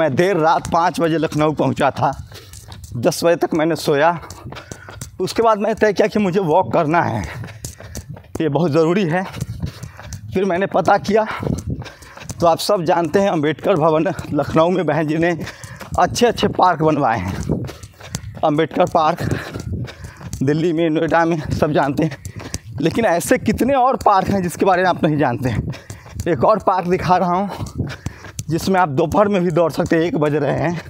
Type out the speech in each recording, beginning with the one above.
मैं देर रात 5 बजे लखनऊ पहुंचा था। 10 बजे तक मैंने सोया। उसके बाद मैंने तय किया कि मुझे वॉक करना है, ये बहुत ज़रूरी है। फिर मैंने पता किया तो आप सब जानते हैं अम्बेडकर भवन लखनऊ में बहन जी ने अच्छे अच्छे पार्क बनवाए हैं। अम्बेडकर पार्क दिल्ली में, नोएडा में, सब जानते हैं। लेकिन ऐसे कितने और पार्क हैं जिसके बारे में आप नहीं जानते हैं। एक और पार्क दिखा रहा हूँ जिसमें आप दोपहर में भी दौड़ सकते हैं, 1 बज रहे हैं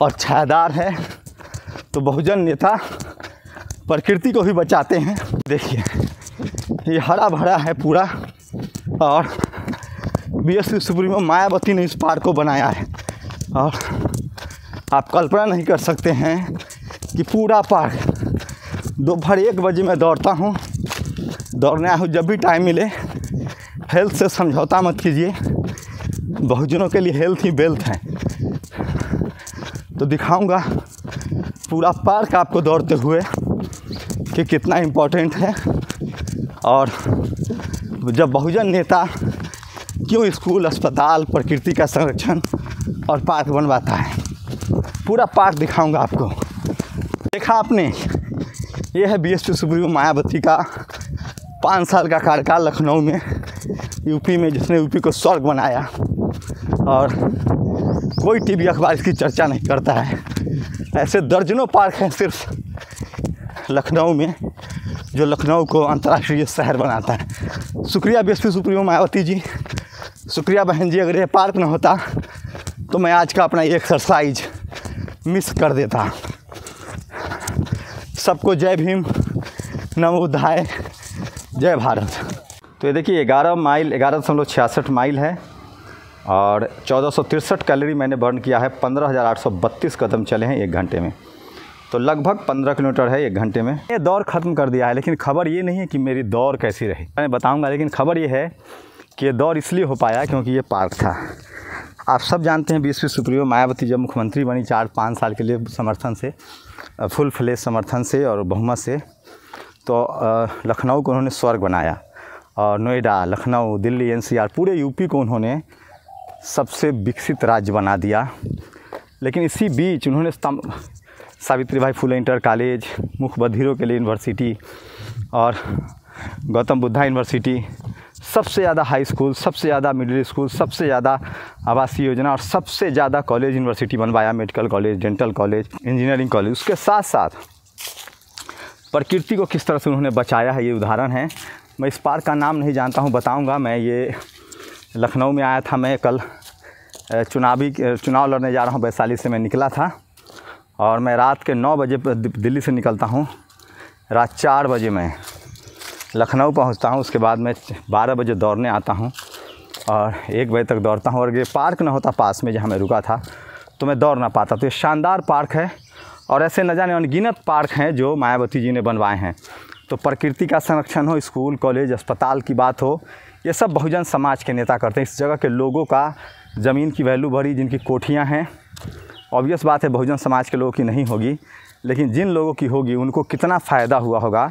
और छायादार है। तो बहुजन नेता प्रकृति को भी बचाते हैं। देखिए ये हरा भरा है पूरा, और बीएसपी सुप्रीमो मायावती ने इस पार्क को बनाया है। और आप कल्पना नहीं कर सकते हैं कि पूरा पार्क, दोपहर 1 बजे मैं दौड़ता हूँ, दौड़ने आया हूँ। जब भी टाइम मिले, हेल्थ से समझौता मत कीजिए, बहुजनों के लिए हेल्थ ही वेल्थ है। तो दिखाऊंगा पूरा पार्क आपको दौड़ते हुए कि कितना इम्पोर्टेंट है, और जब बहुजन नेता क्यों स्कूल, अस्पताल, प्रकृति का संरक्षण और पार्क बनवाता है। पूरा पार्क दिखाऊंगा आपको। देखा आपने, ये है बीएसपी सुप्रीमो मायावती का 5 साल का कार्यकाल लखनऊ में, यूपी में, जिसने यूपी को स्वर्ग बनाया। और कोई टीवी अखबार इसकी चर्चा नहीं करता है। ऐसे दर्जनों पार्क हैं सिर्फ लखनऊ में, जो लखनऊ को अंतर्राष्ट्रीय शहर बनाता है। शुक्रिया बीएसपी सुप्रीमो मायावती जी, शुक्रिया बहन जी। अगर ये पार्क न होता तो मैं आज का अपना एक्सरसाइज मिस कर देता। सबको जय भीम, नमो बुद्धाय, जय भारत। तो ये देखिए 11.66 माइल है और 1463 कैलोरी मैंने बर्न किया है। 15,832 कदम चले हैं 1 घंटे में। तो लगभग 15 किलोमीटर है 1 घंटे में। ये दौड़ ख़त्म कर दिया है। लेकिन खबर ये नहीं है कि मेरी दौड़ कैसी रही, मैं बताऊंगा। लेकिन खबर ये है कि ये दौड़ इसलिए हो पाया क्योंकि ये पार्क था। आप सब जानते हैं बीएसपी सुप्रीमो मायावती जब मुख्यमंत्री बनी 4-5 साल के लिए समर्थन से, फुल फ्लेज समर्थन से और बहुमत से, तो लखनऊ को उन्होंने स्वर्ग बनाया। और नोएडा, लखनऊ, दिल्ली, एनसीआर, पूरे यूपी को उन्होंने सबसे विकसित राज्य बना दिया। लेकिन इसी बीच उन्होंने सावित्रीबाई फुले इंटर कॉलेज, मुख्य बधिरों के लिए यूनिवर्सिटी और गौतम बुद्धा यूनिवर्सिटी, सबसे ज़्यादा हाई स्कूल, सबसे ज़्यादा मिडिल स्कूल, सबसे ज़्यादा आवासीय योजना और सबसे ज़्यादा कॉलेज यूनिवर्सिटी बनवाया। Medical college, dental college, engineering college. उसके साथ साथ प्रकृति को किस तरह से उन्होंने बचाया है, ये उदाहरण है। मैं इस पार्क का नाम नहीं जानता हूँ, बताऊँगा। मैं ये लखनऊ में आया था, मैं कल चुनाव लड़ने जा रहा हूँ। वैशाली से मैं निकला था और मैं रात के 9 बजे दिल्ली से निकलता हूँ। रात 4 बजे मैं लखनऊ पहुँचता हूँ। उसके बाद मैं 12 बजे दौड़ने आता हूँ और 1 बजे तक दौड़ता हूँ। और ये पार्क ना होता पास में जहाँ मैं रुका था तो मैं दौड़ ना पाता। तो ये शानदार पार्क है और ऐसे न जाने अनगिनत पार्क हैं जो मायावती जी ने बनवाए हैं। तो प्रकृति का संरक्षण हो, स्कूल, कॉलेज, अस्पताल की बात हो, ये सब बहुजन समाज के नेता करते हैं। इस जगह के लोगों का ज़मीन की वैल्यू बढ़ी, जिनकी कोठियाँ हैं, ऑब्वियस बात है बहुजन समाज के लोगों की नहीं होगी, लेकिन जिन लोगों की होगी उनको कितना फ़ायदा हुआ होगा।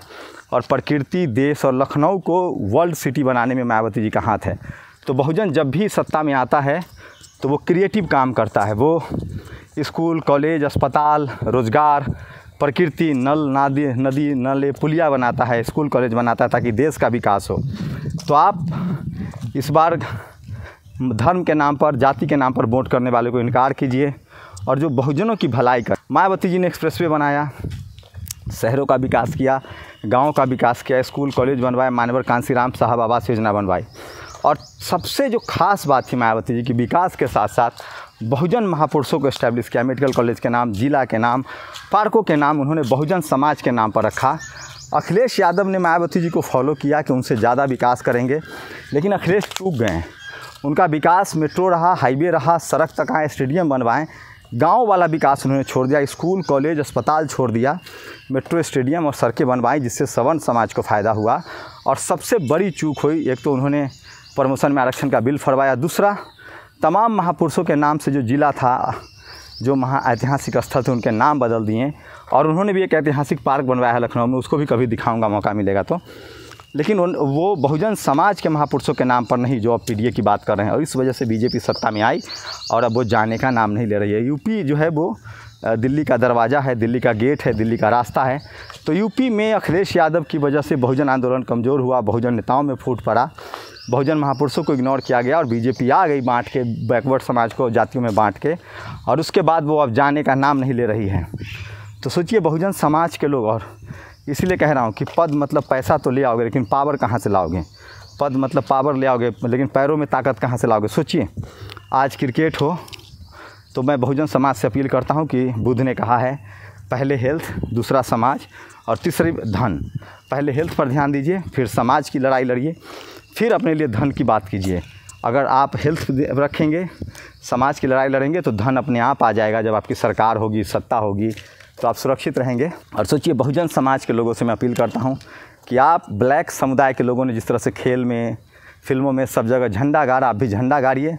और प्रकृति, देश और लखनऊ को वर्ल्ड सिटी बनाने में मायावती जी का हाथ है। तो बहुजन जब भी सत्ता में आता है तो वो क्रिएटिव काम करता है। वो स्कूल, कॉलेज, अस्पताल, रोज़गार, प्रकृति, नदी, नाले, पुलिया बनाता है, स्कूल, कॉलेज बनाता है ताकि देश का विकास हो। तो आप इस बार धर्म के नाम पर, जाति के नाम पर वोट करने वाले को इनकार कीजिए और जो बहुजनों की भलाई कर। मायावती जी ने एक्सप्रेसवे बनाया, शहरों का विकास किया, गाँव का विकास किया, स्कूल, कॉलेज बनवाए, मानवर कांसीराम साहब आवास योजना बनवाई। और सबसे जो खास बात थी मायावती जी की, विकास के साथ साथ बहुजन महापुरुषों को इस्टेब्लिश किया। मेडिकल कॉलेज के नाम, जिला के नाम, पार्कों के नाम उन्होंने बहुजन समाज के नाम पर रखा। अखिलेश यादव ने मायावती जी को फॉलो किया कि उनसे ज़्यादा विकास करेंगे, लेकिन अखिलेश चूक गए। उनका विकास मेट्रो रहा, हाईवे रहा, सड़क तक आए, स्टेडियम बनवाएं। गांव वाला विकास उन्होंने छोड़ दिया, स्कूल, कॉलेज, अस्पताल छोड़ दिया, मेट्रो, स्टेडियम और सड़कें बनवाई, जिससे सवर्ण समाज को फ़ायदा हुआ। और सबसे बड़ी चूक हुई, एक तो उन्होंने प्रमोशन में आरक्षण का बिल फरवाया, दूसरा तमाम महापुरुषों के नाम से जो जिला था, जो ऐतिहासिक स्थल थे, उनके नाम बदल दिए। और उन्होंने भी एक ऐतिहासिक पार्क बनवाया है लखनऊ में, उसको भी कभी दिखाऊंगा, मौका मिलेगा तो। लेकिन वो बहुजन समाज के महापुरुषों के नाम पर नहीं जो अब पीडीए की बात कर रहे हैं, और इस वजह से बीजेपी सत्ता में आई और अब वो जाने का नाम नहीं ले रही है। यूपी जो है वो दिल्ली का दरवाज़ा है, दिल्ली का गेट है, दिल्ली का रास्ता है। तो यूपी में अखिलेश यादव की वजह से बहुजन आंदोलन कमज़ोर हुआ, बहुजन नेताओं में फूट पड़ा, बहुजन महापुरुषों को इग्नोर किया गया और बीजेपी आ गई बांट के, बैकवर्ड समाज को जातियों में बांट के, और उसके बाद वो अब जाने का नाम नहीं ले रही है। तो सोचिए बहुजन समाज के लोग, और इसीलिए कह रहा हूँ कि पद मतलब पैसा तो ले आओगे, लेकिन पावर कहाँ से लाओगे? पद मतलब पावर ले आओगे, लेकिन पैरों में ताकत कहाँ से लाओगे? सोचिए, आज क्रिकेट हो तो मैं बहुजन समाज से अपील करता हूँ कि बुद्ध ने कहा है पहले हेल्थ, दूसरा समाज और तीसरी धन। पहले हेल्थ पर ध्यान दीजिए, फिर समाज की लड़ाई लड़िए, फिर अपने लिए धन की बात कीजिए। अगर आप हेल्थ रखेंगे, समाज की लड़ाई लड़ेंगे तो धन अपने आप आ जाएगा। जब आपकी सरकार होगी, सत्ता होगी, तो आप सुरक्षित रहेंगे। और सोचिए, बहुजन समाज के लोगों से मैं अपील करता हूँ कि आप ब्लैक समुदाय के लोगों ने जिस तरह से खेल में, फिल्मों में, सब जगह झंडा गाड़ा, आप भी झंडा गाड़िए,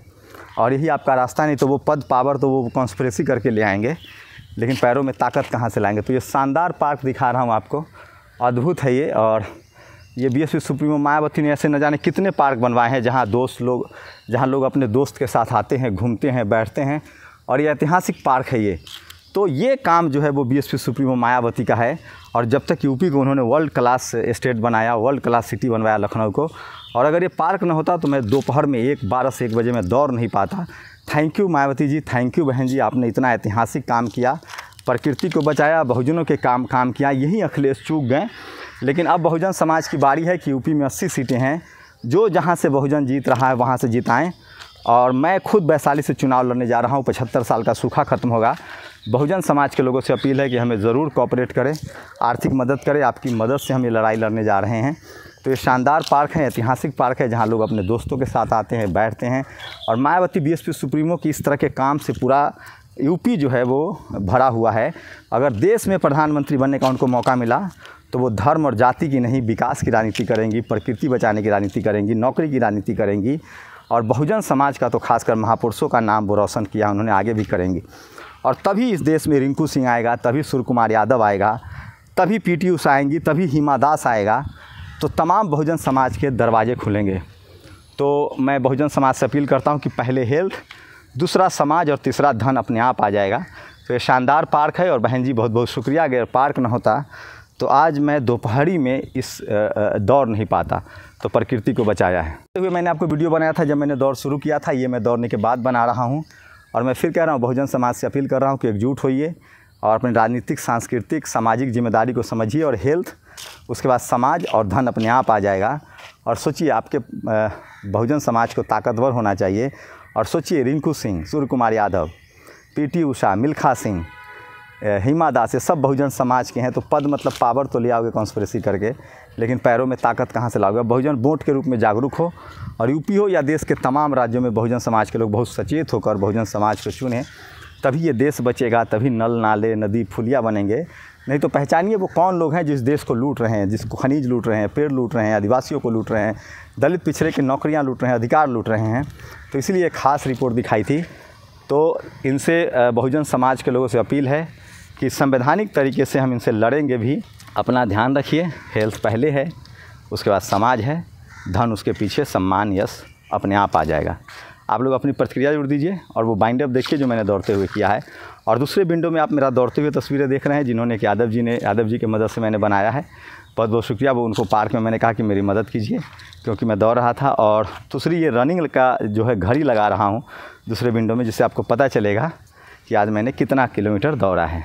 और यही आपका रास्ता। नहीं तो वो पद पावर तो वो कॉन्स्पिरेसी करके ले आएंगे, लेकिन पैरों में ताकत कहाँ से लाएंगे? तो ये शानदार पार्क दिखा रहा हूँ आपको, अद्भुत है ये। और ये बीएसपी सुप्रीमो मायावती ने ऐसे न जाने कितने पार्क बनवाए हैं जहाँ लोग अपने दोस्त के साथ आते हैं, घूमते हैं, बैठते हैं, और ये ऐतिहासिक पार्क है ये। तो ये काम जो है वो बीएसपी सुप्रीमो मायावती का है। और जब तक यूपी को उन्होंने वर्ल्ड क्लास स्टेट बनाया, वर्ल्ड क्लास सिटी बनवाया लखनऊ को, और अगर ये पार्क न होता तो मैं दोपहर में 12 से 1 बजे में दौड़ नहीं पाता। Thank you Mayawati ji, thank you बहन जी, आपने इतना ऐतिहासिक काम किया, प्रकृति को बचाया, बहुजनों के काम किया। यही अखिलेश चूक गए। लेकिन अब बहुजन समाज की बारी है कि यूपी में 80 सीटें हैं, जो जहाँ से बहुजन जीत रहा है वहाँ से जिताएँ। और मैं खुद वैशाली से चुनाव लड़ने जा रहा हूँ। 75 साल का सूखा ख़त्म होगा। बहुजन समाज के लोगों से अपील है कि हमें ज़रूर कोऑपरेट करें, आर्थिक मदद करें। आपकी मदद से हम ये लड़ाई लड़ने जा रहे हैं। तो ये शानदार पार्क है, ऐतिहासिक पार्क है, जहाँ लोग अपने दोस्तों के साथ आते हैं, बैठते हैं। और मायावती बीएसपी सुप्रीमो की इस तरह के काम से पूरा यूपी जो है वो भरा हुआ है। अगर देश में प्रधानमंत्री बनने का उनको मौका मिला तो वो धर्म और जाति की नहीं, विकास की राजनीति करेंगी, प्रकृति बचाने की राजनीति करेंगी, नौकरी की राजनीति करेंगी। और बहुजन समाज का तो खासकर महापुरुषों का नाम वो रोशन किया, उन्होंने आगे भी करेंगी। और तभी इस देश में रिंकू सिंह आएगा, तभी सूर्य कुमार यादव आएगा, तभी पीटी उषा आएंगी, तभी हिमा दास आएगा। तो तमाम बहुजन समाज के दरवाजे खुलेंगे। तो मैं बहुजन समाज से अपील करता हूं कि पहले हेल्थ, दूसरा समाज और तीसरा धन अपने आप आ जाएगा। तो ये शानदार पार्क है। और बहन जी बहुत बहुत शुक्रिया। अगर पार्क न होता तो आज मैं दोपहरी में इस दौड़ नहीं पाता। तो प्रकृति को बचाया है। तो मैंने आपको वीडियो बनाया था जब मैंने दौड़ शुरू किया था, ये मैं दौड़ने के बाद बना रहा हूँ। और मैं फिर कह रहा हूँ, बहुजन समाज से अपील कर रहा हूँ कि एकजुट होइए और अपनी राजनीतिक, सांस्कृतिक, सामाजिक जिम्मेदारी को समझिए। और हेल्थ, उसके बाद समाज और धन अपने आप आ जाएगा। और सोचिए, आपके बहुजन समाज को ताकतवर होना चाहिए। और सोचिए, रिंकू सिंह, सूर्य कुमार यादव, पीटी उषा, मिल्खा सिंह, हिमा दास, ये सब बहुजन समाज के हैं। तो पद मतलब पावर तो ले आओगे कॉन्स्पिरेसी करके, लेकिन पैरों में ताकत कहाँ से लाओगे? बहुजन वोट के रूप में जागरूक हो। और यूपी हो या देश के तमाम राज्यों में बहुजन समाज के लोग बहुत सचेत होकर बहुजन समाज को चुनें, तभी ये देश बचेगा, तभी नल, नाले, नदी, फुलिया बनेंगे। नहीं तो पहचानिए वो कौन लोग हैं जिस देश को लूट रहे हैं, जिसको खनिज लूट रहे हैं, पेड़ लूट रहे हैं, आदिवासियों को लूट रहे हैं, दलित पिछड़े की नौकरियां लूट रहे हैं, अधिकार लूट रहे हैं। तो इसीलिए एक ख़ास रिपोर्ट दिखाई थी। तो इनसे बहुजन समाज के लोगों से अपील है कि संवैधानिक तरीके से हम इनसे लड़ेंगे भी। अपना ध्यान रखिए, हेल्थ पहले है, उसके बाद समाज है, धन उसके पीछे, सम्मान, यश अपने आप आ जाएगा। आप लोग अपनी प्रतिक्रिया जोड़ दीजिए और वो बाइंड अप देखिए जो मैंने दौड़ते हुए किया है। और दूसरे विंडो में आप मेरा दौड़ते हुए तस्वीरें देख रहे हैं जिन्होंने कि यादव जी की मदद से मैंने बनाया है। बहुत बहुत शुक्रिया। वो उनको पार्क में मैंने कहा कि मेरी मदद कीजिए क्योंकि मैं दौड़ रहा था। और दूसरी ये रनिंग का जो है घड़ी लगा रहा हूँ दूसरे विंडो में, जिससे आपको पता चलेगा कि आज मैंने कितना किलोमीटर दौड़ा है।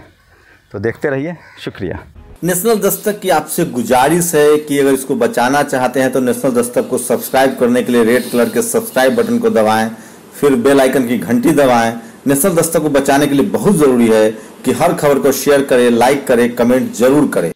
तो देखते रहिए, शुक्रिया। नेशनल दस्तक की आपसे गुजारिश है कि अगर इसको बचाना चाहते हैं तो नेशनल दस्तक को सब्सक्राइब करने के लिए रेड कलर के सब्सक्राइब बटन को दबाएं, फिर बेल आइकन की घंटी दबाएं। नेशनल दस्तक को बचाने के लिए बहुत जरूरी है कि हर खबर को शेयर करें, लाइक करें, कमेंट जरूर करें।